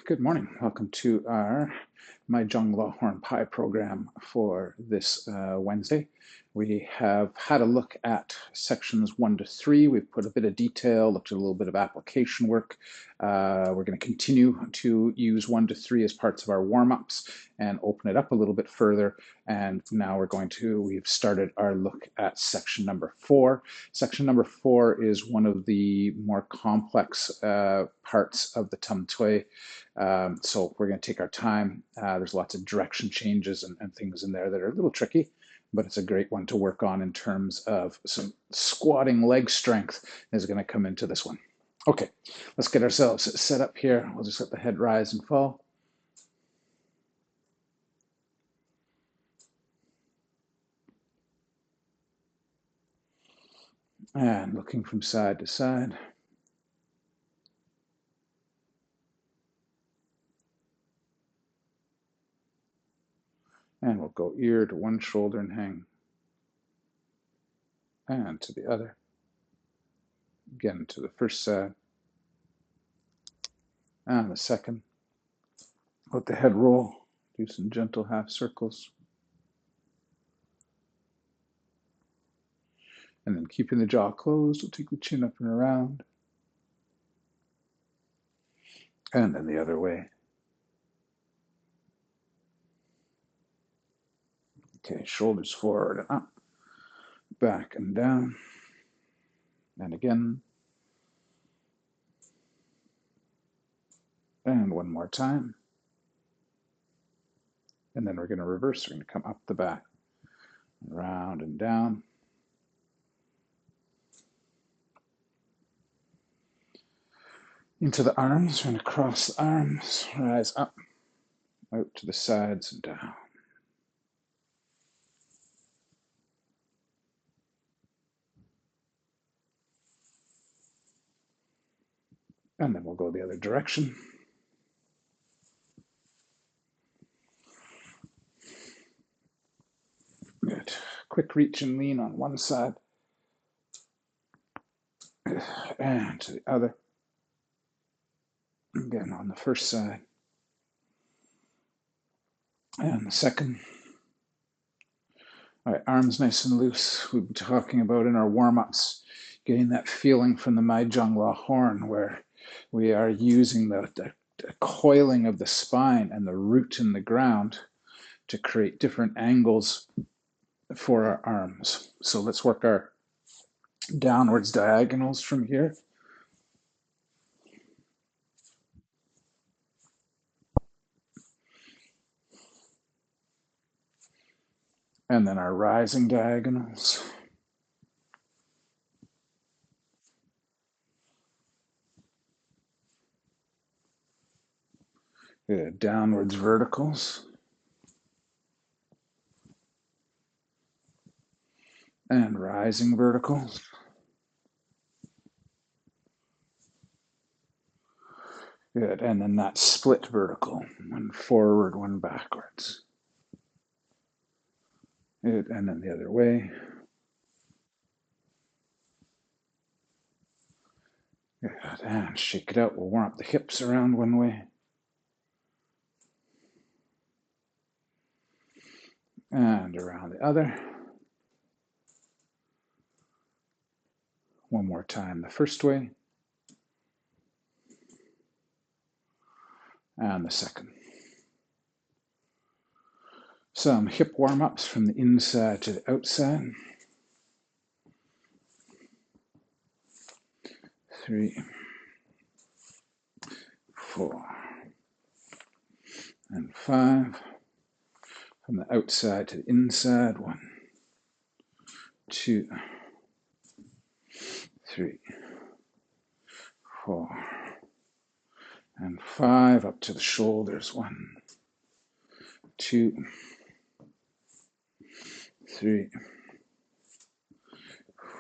Good morning. Welcome to my Jong Law Horn Pai program for this Wednesday. We have had a look at sections 1 to 3. We've put a bit of detail, looked at a little bit of application work. We're going to continue to use 1 to 3 as parts of our warm-ups and open it up a little bit further. And now we've started our look at section number 4. Section number 4 is one of the more complex parts of the Tam Tuey. So we're going to take our time. There's lots of direction changes and things in there that are a little tricky, but it's a great one to work on in terms of some squatting leg strength is going to come into this one. Okay, let's get ourselves set up here. We'll just let the head rise and fall. And looking from side to side. And we'll go ear to one shoulder and hang. And to the other. Again to the first side. And the second. Let the head roll. Do some gentle half circles. And then keeping the jaw closed, we'll take the chin up and around. And then the other way. Okay, shoulders forward and up, back and down. And again. And one more time. And then we're going to reverse. We're going to come up the back, around and down. Into the arms, we're going to cross the arms, rise up, out to the sides and down. And then we'll go the other direction. Good. Quick reach and lean on one side. And to the other. Again on the first side. And the second. All right, arms nice and loose. We've been talking about in our warm-ups, getting that feeling from the Jong Law Horn where we are using the coiling of the spine and the root in the ground to create different angles for our arms. So let's work our downwards diagonals from here. And then our rising diagonals. Good. Downwards verticals. And rising verticals. Good. And then that split vertical. One forward, one backwards. Good. And then the other way. Good. And shake it out. We'll warm up the hips around one way. And around the other. One more time the first way. And the second. Some hip warm-ups from the inside to the outside. 3, 4, and 5. From the outside to the inside. 1, 2, 3, 4, and 5. Up to the shoulders. 1, 2, 3,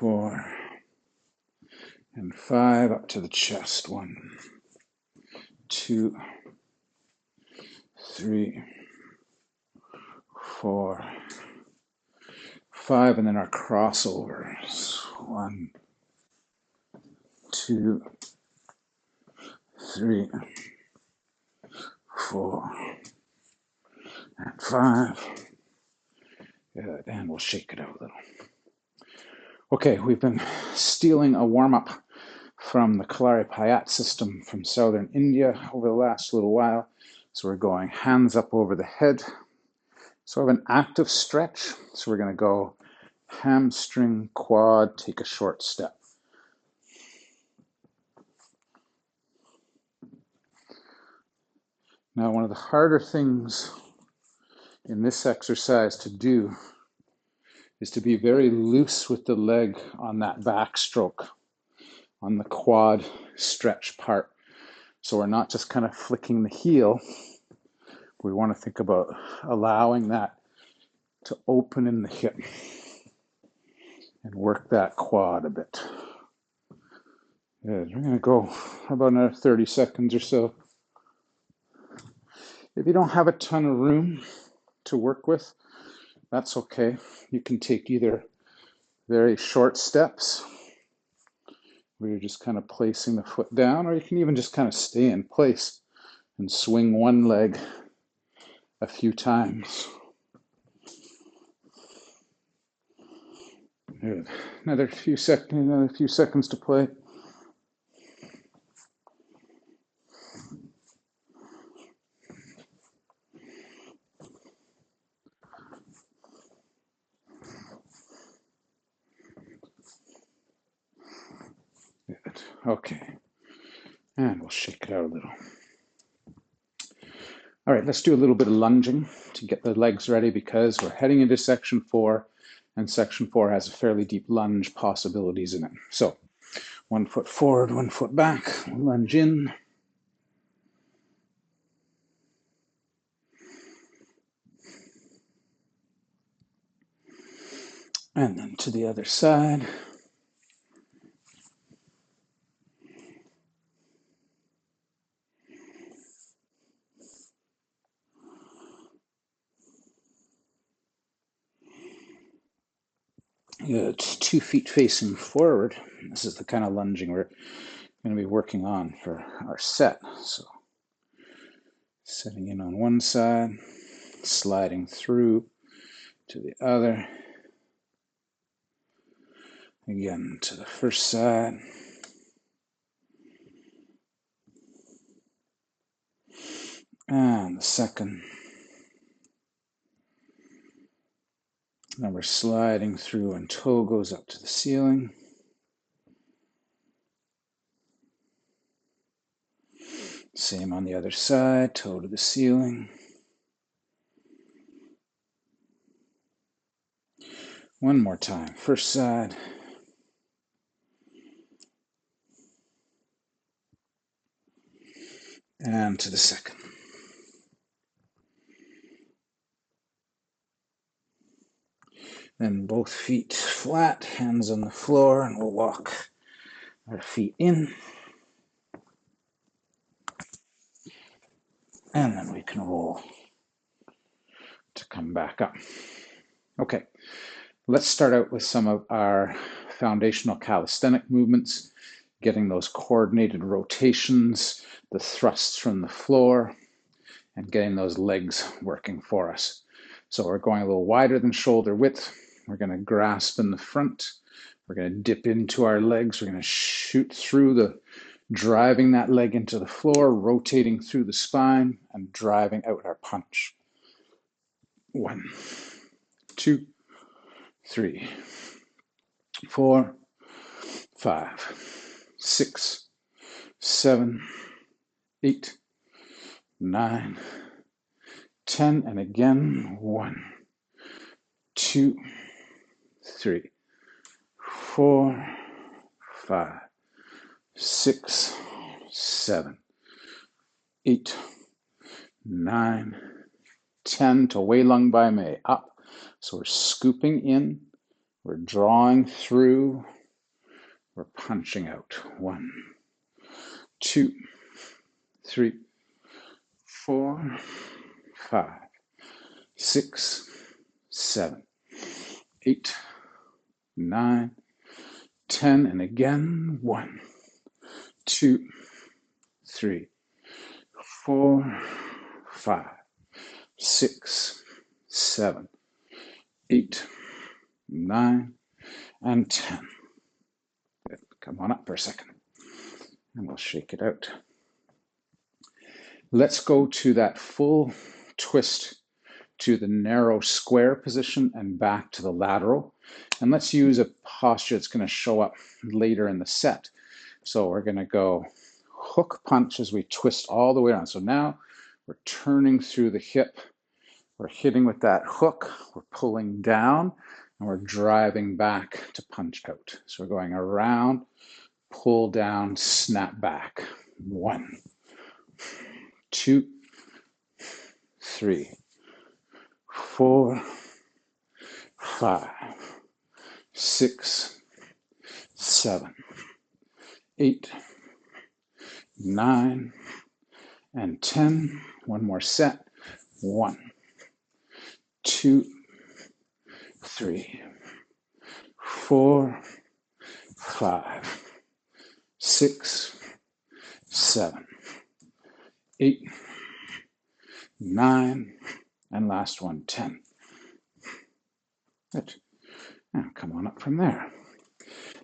4, and 5. Up to the chest. 1, 2, 3, 4, 5. And then our crossovers. 1, 2, 3, 4, and 5. Good, and we'll shake it out a little. Okay, we've been stealing a warm-up from the Kalari Payat system from southern India over the last little while. So we're going hands up over the head. So I have an active stretch. So we're going to go hamstring, quad, take a short step. Now, one of the harder things in this exercise to do is to be very loose with the leg on that backstroke, on the quad stretch part. So we're not just kind of flicking the heel. We want to think about allowing that to open in the hip and work that quad a bit. Good. We're going to go about another 30 seconds or so. If you don't have a ton of room to work with, that's okay. You can take either very short steps where you're just kind of placing the foot down, or you can even just kind of stay in place and swing one leg a few times. Good. Another few seconds to play. Good. Okay. And we'll shake it out a little. All right, let's do a little bit of lunging to get the legs ready because we're heading into section 4, and section 4 has fairly deep lunge possibilities in it. So 1 foot forward, 1 foot back, lunge in. And then to the other side. It's 2 feet facing forward. This is the kind of lunging we're going to be working on for our set. So setting in on one side, sliding through to the other. Again to the first side. And the second. Now we're sliding through and toe goes up to the ceiling. Same on the other side, toe to the ceiling. One more time, first side. And to the second. Then both feet flat, hands on the floor, and we'll walk our feet in. And then we can roll to come back up. Okay, let's start out with some of our foundational calisthenic movements, getting those coordinated rotations, the thrusts from the floor, and getting those legs working for us. So we're going a little wider than shoulder width. We're going to grasp in the front. We're going to dip into our legs. We're going to shoot through driving that leg into the floor, rotating through the spine, and driving out our punch. 1, 2, 3, 4, 5, 6, 7, 8, 9, 10, and again, 1, 2, 3, 4, 5, 6, 7, 8, 9, 10 to Wei Lung Bai Mei, up. So we're scooping in, we're drawing through, we're punching out. 1, 2, 3, 4, 5, 6, 7, 8, 9, 10, and again, 1, 2, 3, 4, 5, 6, 7, 8, 9, and 10. Good. Come on up for a second, and we'll shake it out. Let's go to that full twist to the narrow square position and back to the lateral. And let's use a posture that's going to show up later in the set. So we're going to go hook punch as we twist all the way around. So now we're turning through the hip. We're hitting with that hook. We're pulling down and we're driving back to punch out. So we're going around, pull down, snap back. 1, 2, 3, 4, 5, 6, 7, 8, 9, and 10. One more set. 1, 2, 3, 4, 5, 6, 7, 8, 9, and last one, 10. Good. Now come on up from there.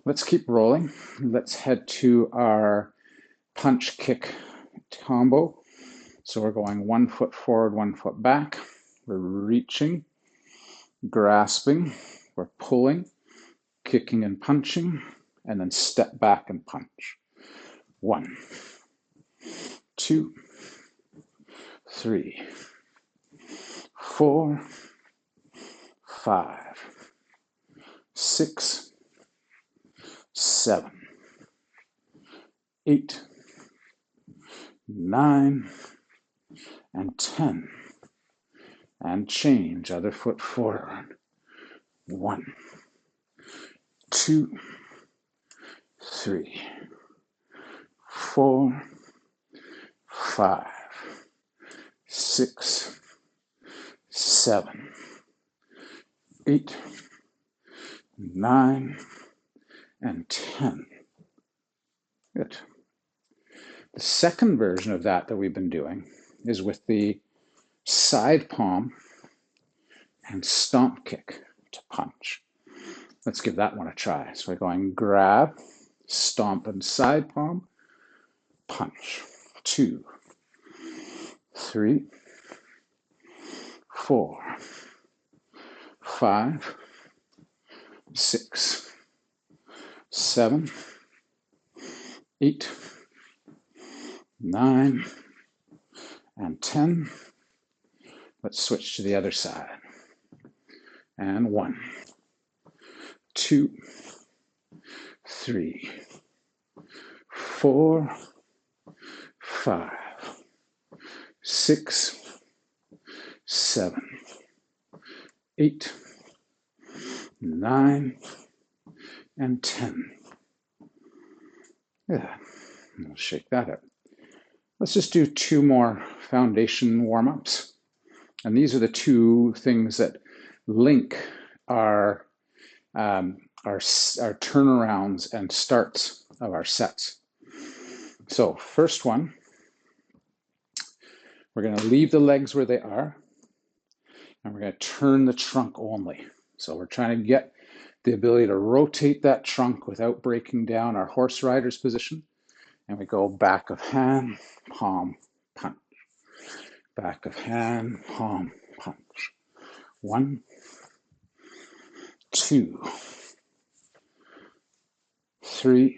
Let's keep rolling. Let's head to our punch kick combo. So we're going 1 foot forward, 1 foot back. We're reaching, grasping, we're pulling, kicking and punching, and then step back and punch. 1, 2, 3, 4, 5, 6, 7, 8, 9, and 10. And change, other foot forward. 1, 2, 3, 4, 5, 6, 7, 8, 9, and 10. Good. The second version of that we've been doing is with the side palm and stomp kick to punch. Let's give that one a try. So we're going grab, stomp and side palm, punch. 2, 3, 4, 5, 6, 7, 8, 9, and 10. Let's switch to the other side. And 1, 2, 3, 4, 5, 6, 7, 8, 9, and 10. Yeah, we'll shake that up. Let's just do 2 more foundation warm-ups. And these are the 2 things that link our turnarounds and starts of our sets. So first one, we're going to leave the legs where they are, and we're going to turn the trunk only. So we're trying to get the ability to rotate that trunk without breaking down our horse rider's position. And we go back of hand, palm, punch. Back of hand, palm, punch. 1, 2, 3,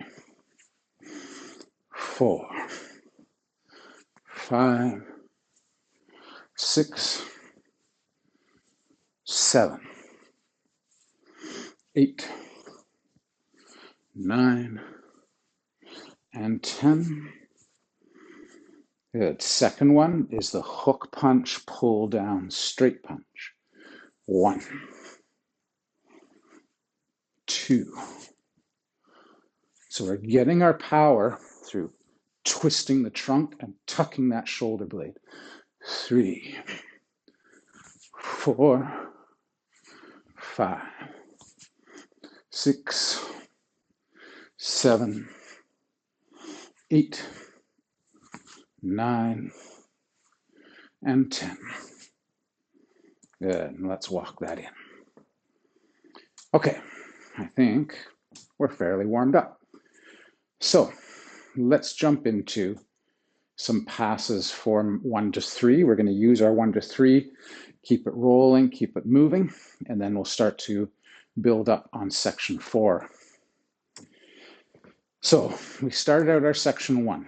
4, 5, 6, 7, 8, 9, and 10. Good. Second one is the hook punch, pull down, straight punch. 1, 2. So we're getting our power through twisting the trunk and tucking that shoulder blade. 3, 4, 5, 6, 7, 8, 9, and 10. Good, and let's walk that in. Okay, I think we're fairly warmed up. So let's jump into some passes from 1 to 3. We're going to use our 1 to 3, keep it rolling, keep it moving, and then we'll start to build up on section 4. So we started out our section 1.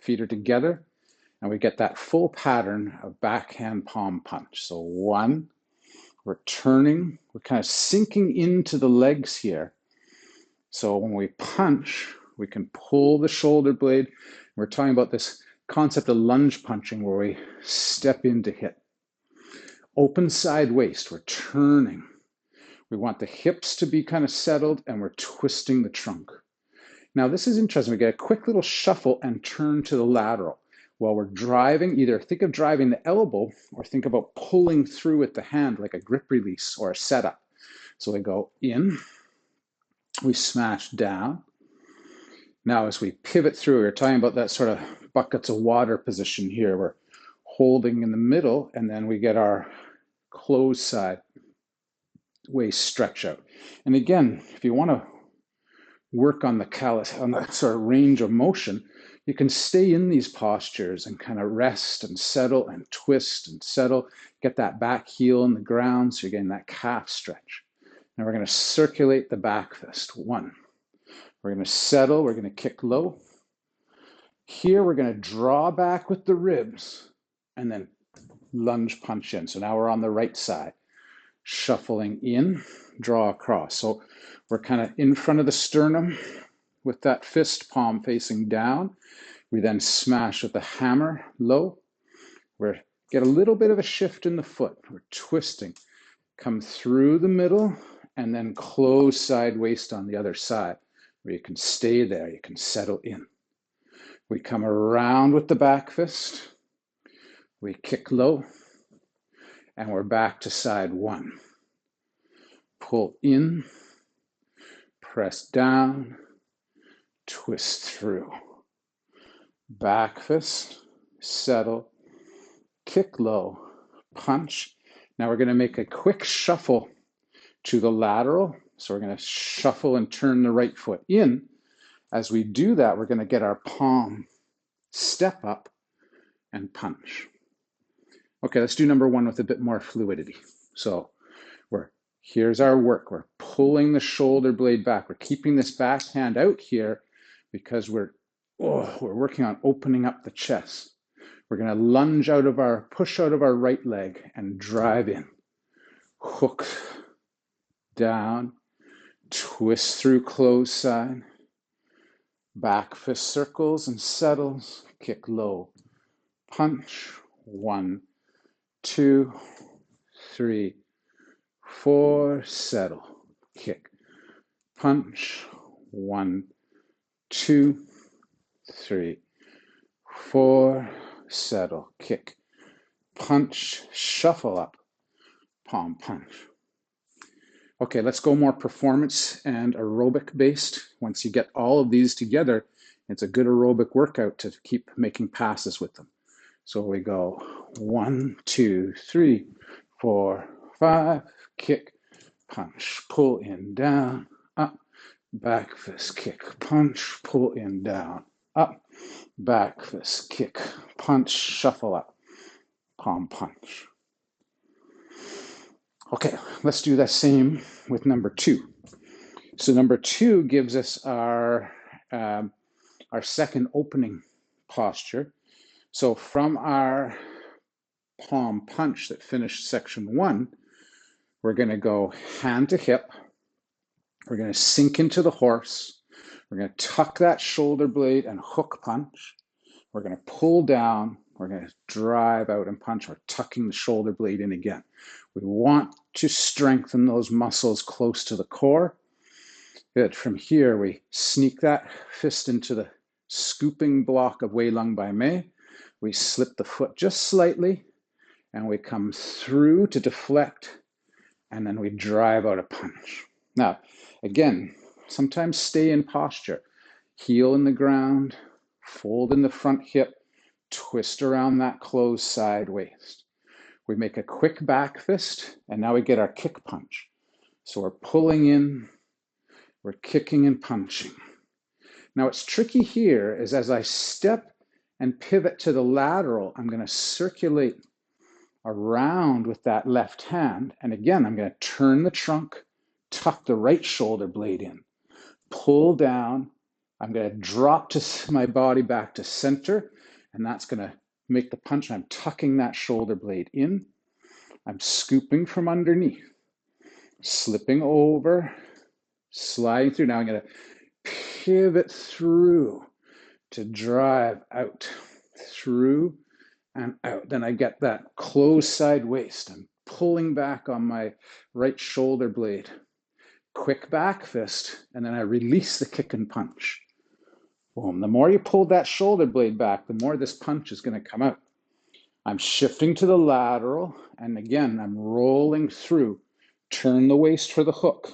Feet are together, and we get that full pattern of backhand palm punch. So 1, we're turning, we're kind of sinking into the legs here. So when we punch, we can pull the shoulder blade. We're talking about this concept of lunge punching where we step in to hit. Open side waist, we're turning. We want the hips to be kind of settled and we're twisting the trunk. Now this is interesting. We get a quick little shuffle and turn to the lateral. While we're driving, either think of driving the elbow or think about pulling through with the hand like a grip release or a setup. So we go in, we smash down. Now as we pivot through, we're talking about that sort of buckets of water position here. We're holding in the middle and then we get our closed side waist stretch out. And again, if you want to work on the sort of range of motion, you can stay in these postures and kind of rest and settle and twist and settle, get that back heel in the ground so you're getting that calf stretch. Now we're going to circulate the back fist. 1. We're going to settle, we're going to kick low. Here we're going to draw back with the ribs and then lunge punch in. So now we're on the right side. Shuffling in, draw across. So we're kind of in front of the sternum with that fist, palm facing down. We then smash with the hammer low. We get a little bit of a shift in the foot. We're twisting. Come through the middle and then close side waist on the other side where you can stay there. You can settle in. We come around with the back fist. We kick low and we're back to side 1. Pull in, press down, twist through. Back fist, settle, kick low, punch. Now we're going to make a quick shuffle to the lateral. So we're going to shuffle and turn the right foot in. As we do that, we're going to get our palm step up and punch. Okay, let's do number 1 with a bit more fluidity. So here's our work. We're pulling the shoulder blade back. We're keeping this back hand out here because we're working on opening up the chest. We're going to lunge push out of our right leg and drive in. Hook down, twist through closed side. Back fist circles and settles. Kick low. Punch. 1, 2, 3, 4, settle, kick, punch. 1, 2, 3, 4, settle, kick, punch, shuffle up, palm punch. Okay, let's go more performance and aerobic based. Once you get all of these together, it's a good aerobic workout to keep making passes with them. So we go 1, 2, 3, 4, 5, kick, punch, pull in, down, up, back fist, kick, punch, pull in, down, up, back fist, kick, punch, shuffle up, palm punch. Okay, let's do the same with number 2. So number 2 gives us our second opening posture. So from our palm punch that finished section 1, we're going to go hand to hip. We're going to sink into the horse. We're going to tuck that shoulder blade and hook punch. We're going to pull down. We're going to drive out and punch. We're tucking the shoulder blade in again. We want to strengthen those muscles close to the core. Good. From here, we sneak that fist into the scooping block of Wei Lung Bai Mei. We slip the foot just slightly, and we come through to deflect, and then we drive out a punch. Now, again, sometimes stay in posture. Heel in the ground, fold in the front hip, twist around that closed side waist. We make a quick back fist, and now we get our kick punch. So we're pulling in, we're kicking and punching. Now what's tricky here is as I step and pivot to the lateral, I'm going to circulate around with that left hand. And again, I'm going to turn the trunk, tuck the right shoulder blade in, pull down. I'm going to drop my body back to center, and that's going to make the punch. I'm tucking that shoulder blade in. I'm scooping from underneath, slipping over, sliding through. Now I'm going to pivot through to drive out, through and out. Then I get that closed side waist. I'm pulling back on my right shoulder blade. Quick back fist, and then I release the kick and punch. Boom. The more you pull that shoulder blade back, the more this punch is going to come out. I'm shifting to the lateral, and again, I'm rolling through. Turn the waist for the hook.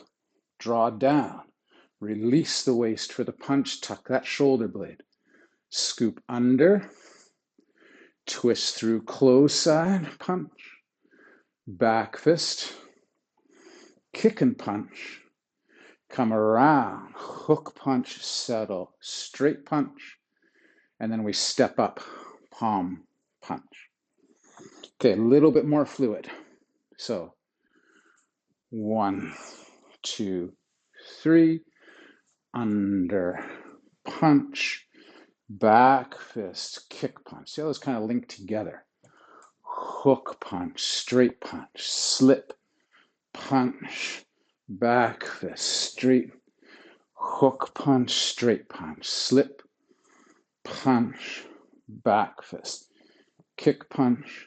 Draw down. Release the waist for the punch. Tuck that shoulder blade. Scoop under. Twist through close side punch. Back fist. Kick and punch. Come around. Hook punch, settle. Straight punch. And then we step up. Palm punch. Okay, a little bit more fluid. So 1, 2, 3, under, punch, back fist, kick punch. See how those kind of link together? Hook punch, straight punch, slip, punch, back fist, straight, hook punch, straight punch, slip, punch, back fist, kick punch,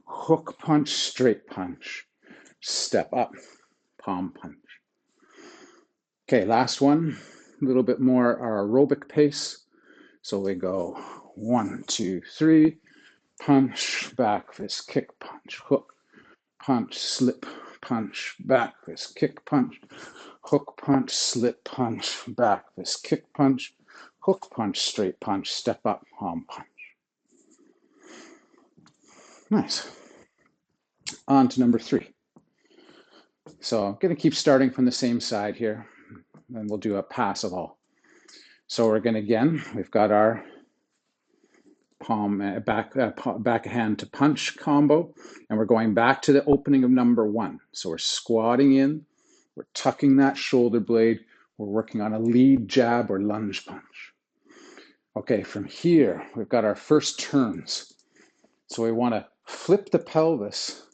hook punch, straight punch, step up, palm punch. Okay, last one, a little bit more our aerobic pace. So we go 1, 2, 3, punch, back fist, kick punch, hook, punch, slip, punch, back fist, kick punch, hook punch, slip punch, back fist, kick punch, hook punch, straight punch, step up, palm punch. Nice. On to number 3. So I'm going to keep starting from the same side here, and we'll do a pass of all. So we're going to, again, we've got our palm back hand to punch combo, and we're going back to the opening of number 1. So we're squatting in, we're tucking that shoulder blade, we're working on a lead jab or lunge punch. Okay, from here, we've got our first turns. So we want to flip the pelvis,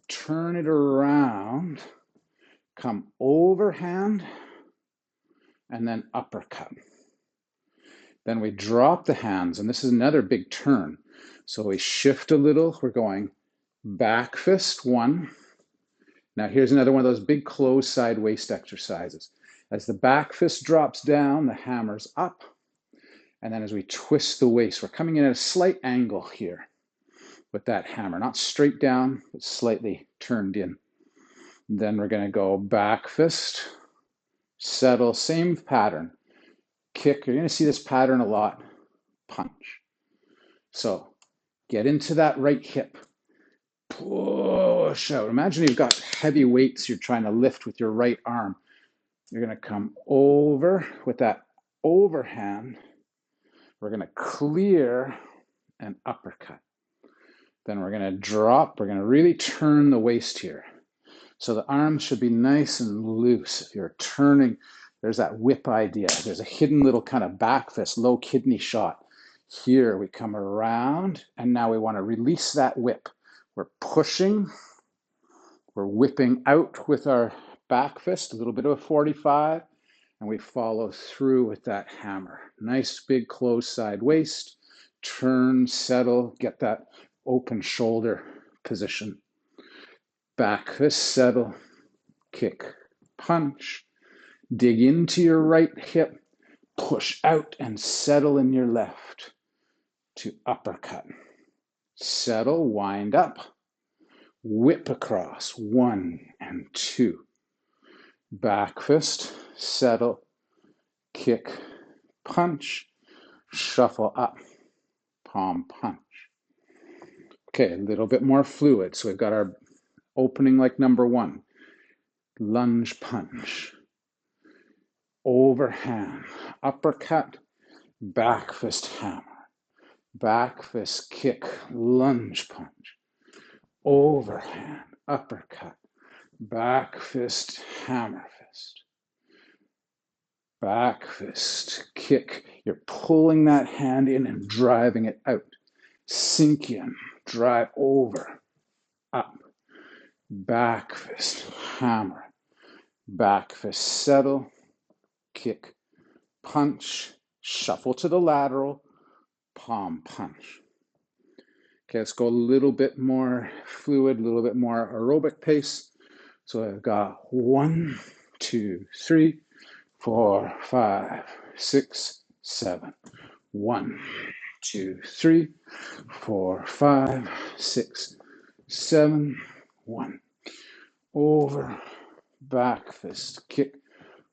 turn it around, come overhand, and then uppercut. Then we drop the hands, and this is another big turn. So we shift a little, we're going back fist 1. Now here's another one of those big closed side waist exercises. As the back fist drops down, the hammer's up. And then as we twist the waist, we're coming in at a slight angle here with that hammer, not straight down, but slightly turned in. And then we're going to go back fist, settle, same pattern. Kick, you're going to see this pattern a lot. Punch. So get into that right hip. Push out. Imagine you've got heavy weights you're trying to lift with your right arm. You're going to come over with that overhand. We're going to clear and uppercut. Then we're going to drop. We're going to really turn the waist here. So the arms should be nice and loose. If you're turning, there's that whip idea. There's a hidden little kind of back fist, low kidney shot. Here we come around, and now we want to release that whip. We're pushing, we're whipping out with our back fist, a little bit of a 45, and we follow through with that hammer. Nice big closed side waist, turn, settle, get that open shoulder position. Back fist, settle, kick, punch, dig into your right hip, push out and settle in your left to uppercut. Settle, wind up, whip across, 1 and 2. Back fist, settle, kick, punch, shuffle up, palm punch. Okay, a little bit more fluid. So we've got our opening like number 1. Lunge punch. Overhand. Uppercut. Back fist hammer. Back fist kick. Lunge punch. Overhand. Uppercut. Back fist hammer fist. Back fist kick. You're pulling that hand in and driving it out. Sink in. Drive over. Up. Back fist hammer. Back fist settle. Kick. Punch. Shuffle to the lateral. Palm punch. Okay, let's go a little bit more fluid, a little bit more aerobic pace. So I've got 1, 2, 3, 4, 5, 6, 7. 1, 2, 3, 4, 5, 6, 7. 1. Over, back fist, kick,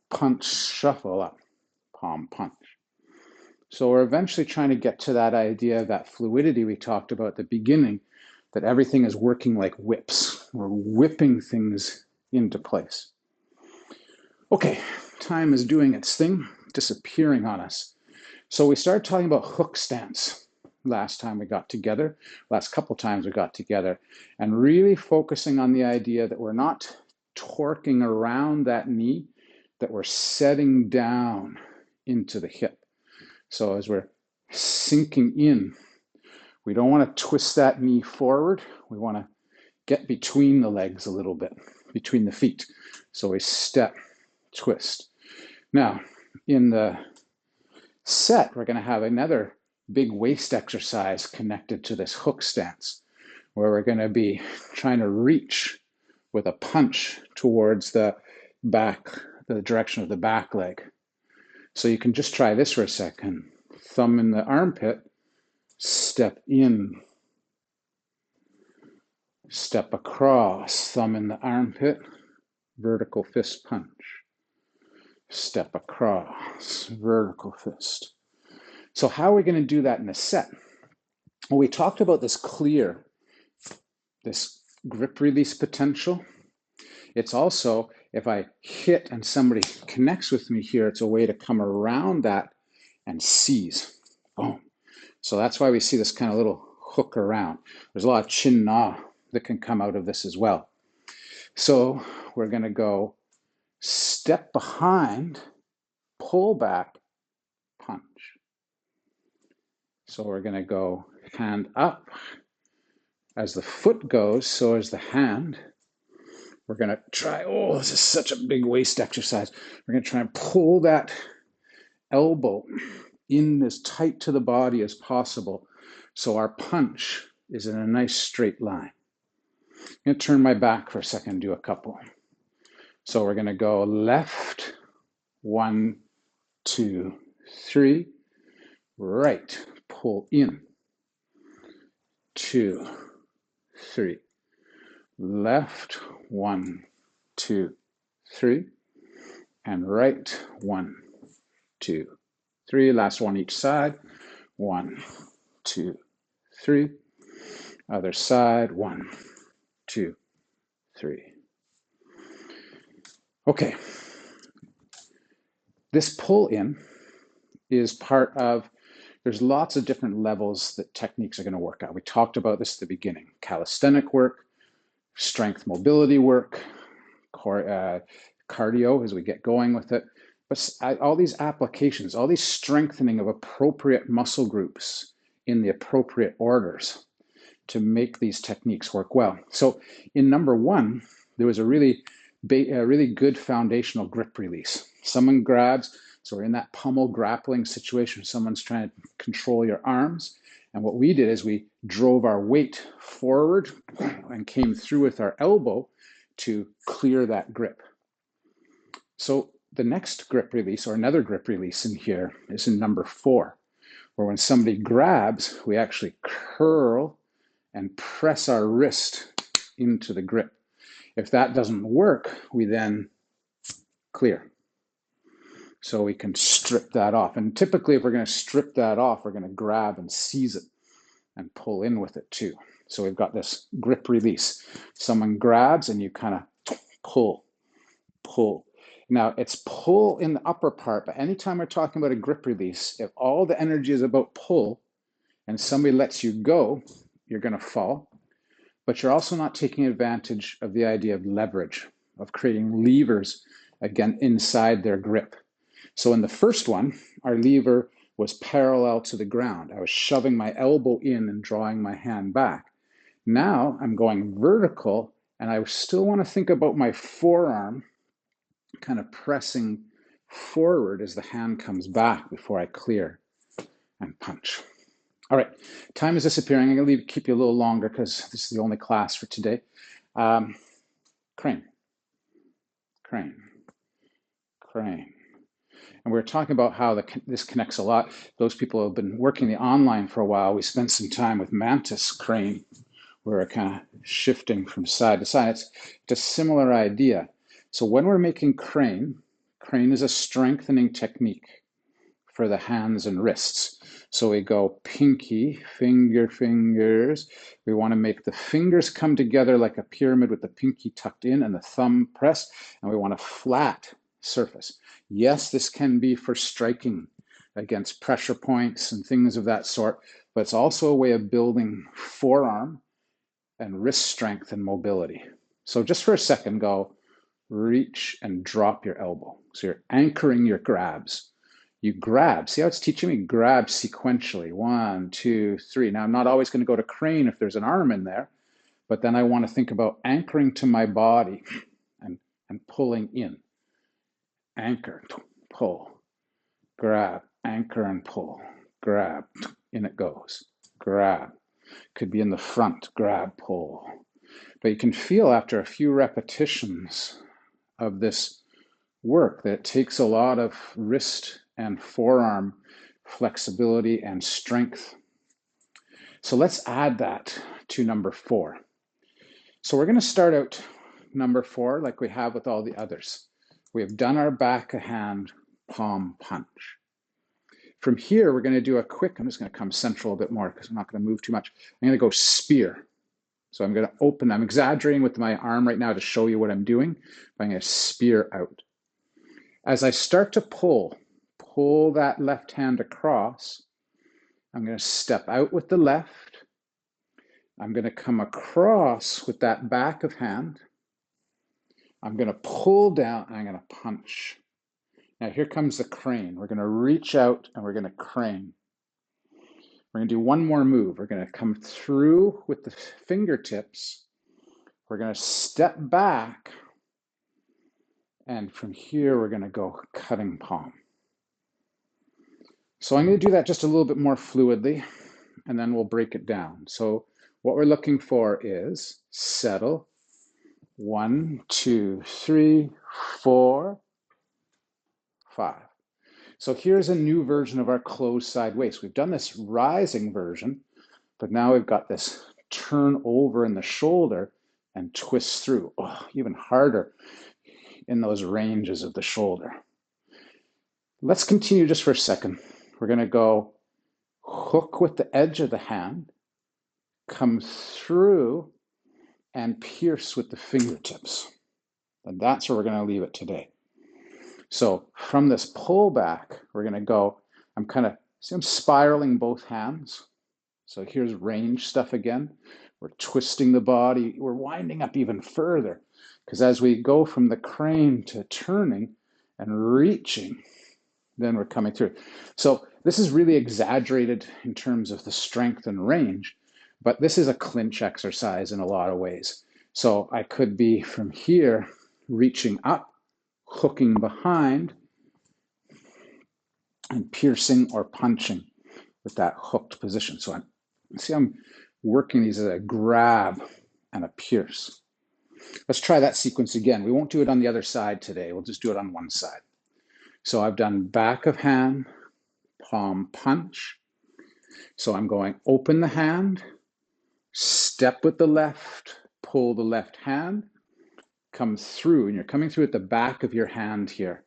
punch, shuffle up, palm punch. So we're eventually trying to get to that idea of that fluidity we talked about at the beginning, that everything is working like whips. We're whipping things into place. Okay, time is doing its thing, disappearing on us. So we started talking about hook stance last time we got together, last couple times we got together, and really focusing on the idea that we're not torquing around that knee, that we're setting down into the hip. So as we're sinking in, we don't want to twist that knee forward. We want to get between the legs a little bit, between the feet. So we step, twist. Now, in the set, we're going to have another big waist exercise connected to this hook stance, where we're going to be trying to reach with a punch towards the back, the direction of the back leg. So you can just try this for a second. Thumb in the armpit, step in, step across, thumb in the armpit, vertical fist punch. Step across, vertical fist. So how are we going to do that in a set? Well, we talked about this clear, this grip release potential. It's also, if I hit and somebody connects with me here, it's a way to come around that and seize. Boom. So that's why we see this kind of little hook around. There's a lot of chin na that can come out of this as well. So we're going to go step behind, pull back, punch. So we're going to go hand up. As the foot goes, so is the hand. We're going to try, oh, this is such a big waist exercise. We're going to try and pull that elbow in as tight to the body as possible, so our punch is in a nice straight line. I'm going to turn my back for a second and do a couple. So we're going to go left, 1, 2, 3, right, pull in, 2, 3, left, 1, 2, 3, and right, 1, 2, 3. Last one each side, 1, 2, 3. Other side, 1, 2, 3. Okay. This pull in is part of, there's lots of different levels that techniques are going to work out. We talked about this at the beginning. Calisthenic work, strength mobility work, cardio as we get going with it. But all these applications, all these strengthening of appropriate muscle groups in the appropriate orders to make these techniques work well. So in number 1, there was a really good foundational grip release. Someone grabs, so we're in that pummel grappling situation. Someone's trying to control your arms. And what we did is we drove our weight forward and came through with our elbow to clear that grip. So the next grip release, or another grip release in here, is in number 4, where when somebody grabs, we actually curl and press our wrist into the grip. If that doesn't work, we then clear. So we can strip that off. And typically, if we're going to strip that off, we're going to grab and seize it. and pull in with it too. So we've got this grip release. Someone grabs and you kind of pull, pull. Now it's pull in the upper part, but anytime we're talking about a grip release, if all the energy is about pull and somebody lets you go, you're going to fall. But you're also not taking advantage of the idea of leverage, of creating levers again inside their grip. So in the first one, our lever was parallel to the ground. I was shoving my elbow in and drawing my hand back. Now I'm going vertical, and I still want to think about my forearm kind of pressing forward as the hand comes back before I clear and punch. All right, time is disappearing. I'm going to keep you a little longer because this is the only class for today. Crane, crane, crane. And we were talking about how this connects a lot. Those people who have been working the online for a while, we spent some time with mantis crane, where we're kind of shifting from side to side. It's a similar idea. So when we're making crane, crane is a strengthening technique for the hands and wrists. So we go pinky, finger, fingers. We want to make the fingers come together like a pyramid with the pinky tucked in and the thumb pressed, and we want a flat surface. Yes, this can be for striking against pressure points and things of that sort, but it's also a way of building forearm and wrist strength and mobility. So just for a second, go reach and drop your elbow. So you're anchoring your grabs. You grab, see how it's teaching me? Grab sequentially, 1, 2, 3. Now I'm not always going to go to crane if there's an arm in there, but then I want to think about anchoring to my body and pulling in. Anchor, pull, grab, anchor and pull, grab, in it goes, grab. Could be in the front, grab, pull. But you can feel after a few repetitions of this work that it takes a lot of wrist and forearm flexibility and strength. So let's add that to number 4. So we're going to start out number 4 like we have with all the others. We have done our back of hand palm punch. From here, we're going to do a quick, I'm just going to come central a bit more because I'm not going to move too much. I'm going to go spear. So I'm going to open, I'm exaggerating with my arm right now to show you what I'm doing, but I'm going to spear out. As I start to pull that left hand across, I'm going to step out with the left. I'm going to come across with that back of hand. I'm going to pull down, and I'm going to punch. Now here comes the crane. We're going to reach out and we're going to crane. We're going to do one more move. We're going to come through with the fingertips. We're going to step back. And from here, we're going to go cutting palm. So I'm going to do that just a little bit more fluidly, and then we'll break it down. So what we're looking for is settle. 1, 2, 3, 4, 5. So here's a new version of our closed side waist. We've done this rising version, but now we've got this turn over in the shoulder and twist through. Oh, even harder in those ranges of the shoulder. Let's continue just for a second. We're going to go hook with the edge of the hand, come through, and pierce with the fingertips. And that's where we're going to leave it today. So from this pull back, we're going to go, I'm spiraling both hands. So here's range stuff again. We're twisting the body. We're winding up even further because as we go from the crane to turning and reaching, then we're coming through. So this is really exaggerated in terms of the strength and range, but this is a clinch exercise in a lot of ways. So I could be from here reaching up, hooking behind, and piercing or punching with that hooked position. So I'm working these as a grab and a pierce. Let's try that sequence again. We won't do it on the other side today. We'll just do it on one side. So I've done back of hand, palm punch. So I'm going open the hand, step with the left, pull the left hand, come through, and you're coming through at the back of your hand here.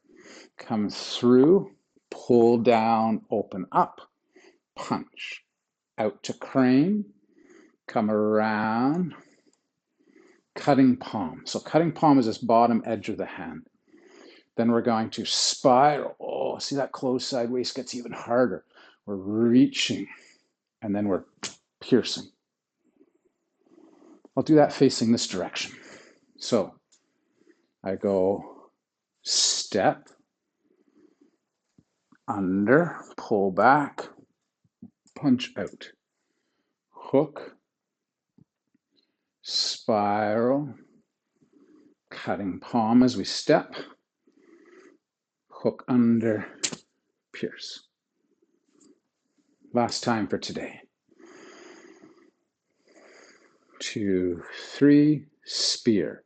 Come through, pull down, open up, punch, out to crane, come around, cutting palm. So cutting palm is this bottom edge of the hand. Then we're going to spiral. Oh, see that closed sideways gets even harder. We're reaching, and then we're piercing. I'll do that facing this direction. So I go step, under, pull back, punch out, hook, spiral, cutting palm as we step, hook under, pierce. Last time for today. 2, 3, spear.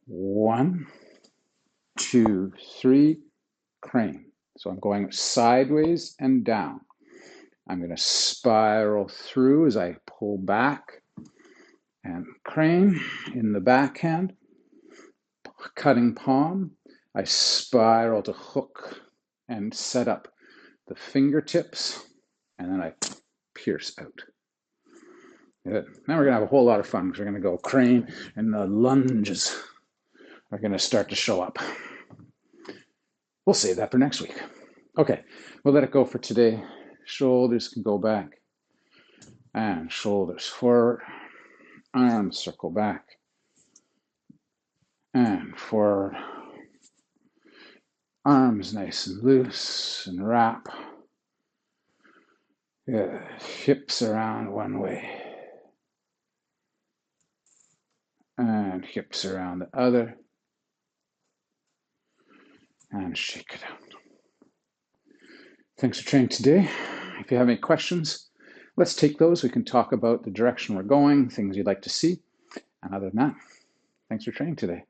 1, 2, 3, crane. So I'm going sideways and down. I'm going to spiral through as I pull back and crane in the backhand. Cutting palm. I spiral to hook and set up the fingertips, and then I pierce out. Good. Now we're going to have a whole lot of fun because we're going to go crane, and the lunges are going to start to show up. We'll save that for next week. Okay, we'll let it go for today. Shoulders can go back, and shoulders forward. Arms circle back, and forward. Arms nice and loose, and wrap. Good. Hips around one way, and hips around the other, and shake it out. Thanks for training today. If you have any questions, let's take those. We can talk about the direction we're going, things you'd like to see. And other than that, thanks for training today.